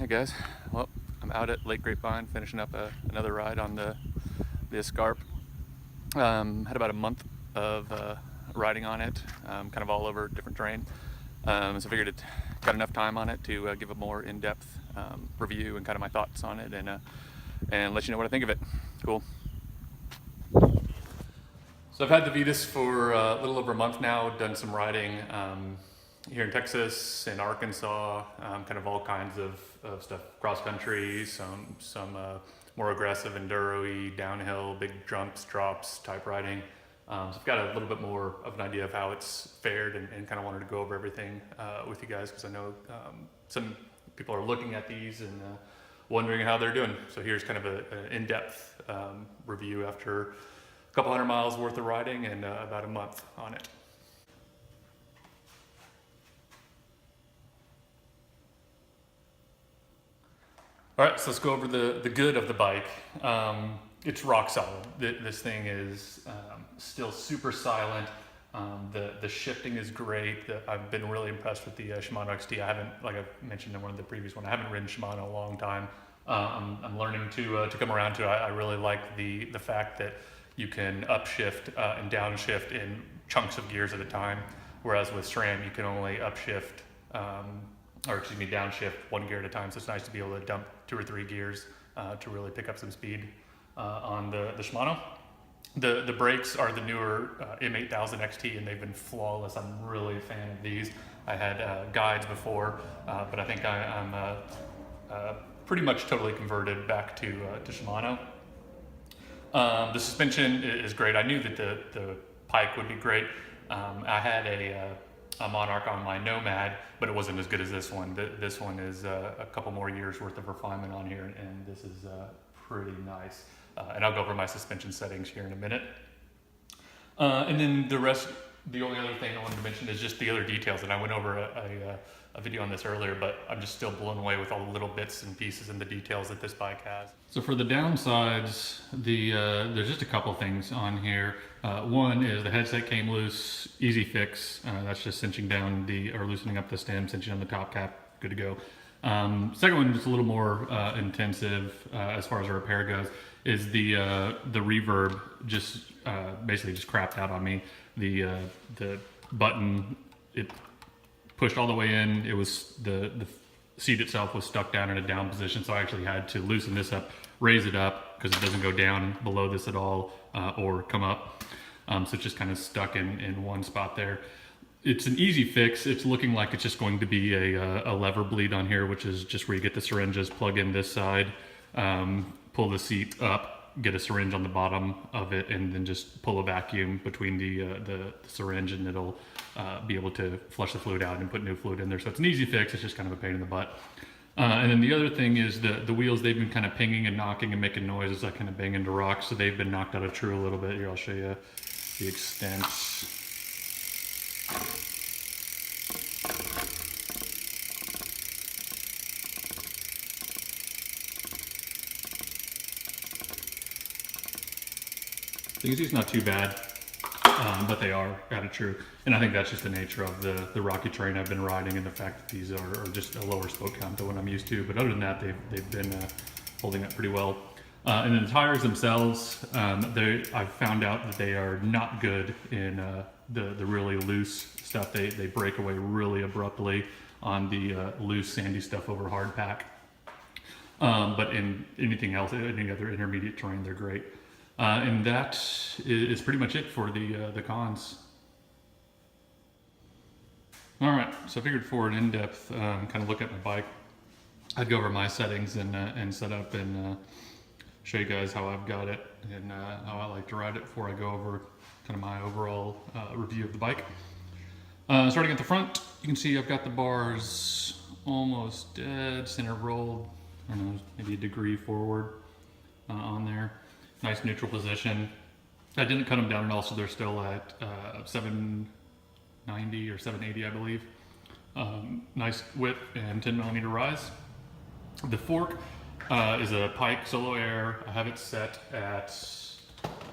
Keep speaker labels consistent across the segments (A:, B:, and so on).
A: Hey guys, well, I'm out at Lake Grapevine finishing up another ride on the Escarpe. Had about a month of riding on it, kind of all over different terrain. So I figured it got enough time on it to give a more in-depth review and kind of my thoughts on it, and let you know what I think of it. Cool. So I've had the Vitus for a little over a month now, done some riding here in Texas, in Arkansas, kind of all kinds of stuff, cross country, some more aggressive enduro-y, downhill, big jumps, drops type riding. So I've got a little bit more of an idea of how it's fared, and kind of wanted to go over everything with you guys, because I know some people are looking at these and wondering how they're doing. So here's kind of an in-depth review after a couple hundred miles worth of riding and about a month on it. All right, so let's go over the good of the bike. It's rock solid. This thing is still super silent. The shifting is great. I've been really impressed with the Shimano XT. I haven't, like I mentioned in one of the previous ones, I haven't ridden Shimano a long time. I'm learning to come around to it. I really like the fact that you can upshift and downshift in chunks of gears at a time, whereas with SRAM you can only upshift downshift one gear at a time. So it's nice to be able to dump 2 or 3 gears to really pick up some speed on the Shimano. The brakes are the newer M8000 XT, and they've been flawless. I'm really a fan of these. I had guides before, but I think I'm pretty much totally converted back to Shimano. The suspension is great. I knew that the Pike would be great. I had a Monarch on my Nomad, but it wasn't as good as this one. This one is a couple more years worth of refinement on here, and this is pretty nice. And I'll go over my suspension settings here in a minute. And then the only other thing I wanted to mention is just the other details, and I went over a video on this earlier, but I'm just still blown away with all the little bits and pieces and the details that this bike has. So for the downsides, there's just a couple things on here. One is the headset came loose, easy fix. That's just cinching down or loosening up the stem, cinching on the top cap, good to go. Second one, just a little more intensive as far as the repair goes, is the reverb just basically just crapped out on me. The button, it pushed all the way in. It was the seat itself was stuck down in a down position, so I actually had to loosen this up, raise it up, because it doesn't go down below this at all or come up. So it's just kind of stuck in one spot there. It's an easy fix. It's looking like it's just going to be a lever bleed on here, which is just where you get the syringes, plug in this side, pull the seat up, get a syringe on the bottom of it, and then just pull a vacuum between the syringe, and it'll be able to flush the fluid out and put new fluid in there. So it's an easy fix. It's just kind of a pain in the butt. And then the other thing is the wheels, they've been kind of pinging and knocking and making noises. I kind of bang into rocks, so they've been knocked out of true a little bit. Here, I'll show you the extent. You can see it's not too bad, but they are out of true. And I think that's just the nature of the rocky terrain I've been riding, and the fact that these are just a lower spoke count than what I'm used to. But other than that, they've been holding up pretty well. And then the tires themselves, I've found out that they are not good in the really loose stuff. They break away really abruptly on the loose sandy stuff over hard pack. But in anything else, any other intermediate terrain, they're great. And that is pretty much it for the cons. All right, so I figured for an in-depth kind of look at my bike, I'd go over my settings and set up and show you guys how I've got it and how I like to ride it before I go over kind of my overall review of the bike. Starting at the front, you can see I've got the bars almost dead center rolled, I don't know, maybe a degree forward on there. Nice neutral position. I didn't cut them down at all, so they're still at 790 or 780, I believe. Nice width and 10 millimeter rise. The fork is a Pike Solo Air. I have it set at,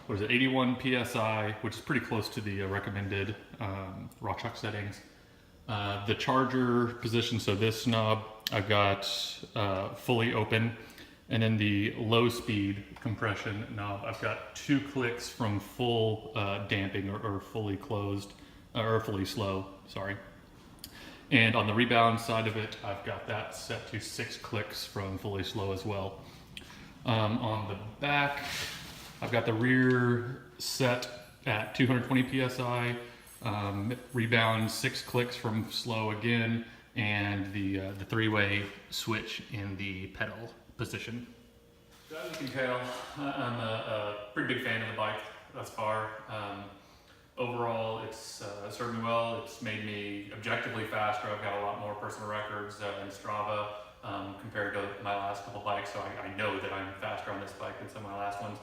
A: 81 PSI, which is pretty close to the recommended RockShox settings. The charger position, so this knob I've got fully open, and then the low speed compression knob, I've got 2 clicks from full damping or fully closed, or fully slow, sorry. And on the rebound side of it, I've got that set to 6 clicks from fully slow as well. On the back, I've got the rear set at 220 psi, rebound 6 clicks from slow again, and the 3-way switch in the pedal position. So as you can tell, I'm a pretty big fan of the bike thus far. Overall, it's served me well. It's made me objectively faster. I've got a lot more personal records in Strava compared to my last couple bikes, so I know that I'm faster on this bike than some of my last ones.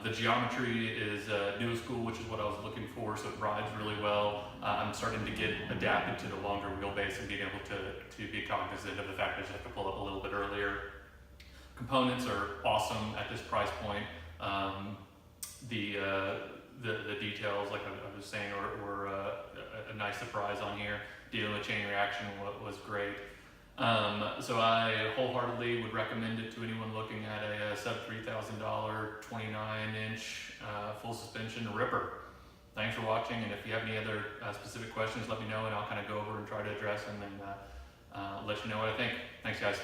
A: The geometry is new school, which is what I was looking for, so it rides really well. I'm starting to get adapted to the longer wheelbase and being able to be cognizant of the fact that I just have to pull up a little bit earlier. Components are awesome at this price point. The details, like I was saying, were a nice surprise on here. Dealing with chain reaction was great. So I wholeheartedly would recommend it to anyone looking at a sub $3,000 29-inch full suspension ripper. Thanks for watching, and if you have any other specific questions, let me know, and I'll kind of go over and try to address them and let you know what I think. Thanks, guys.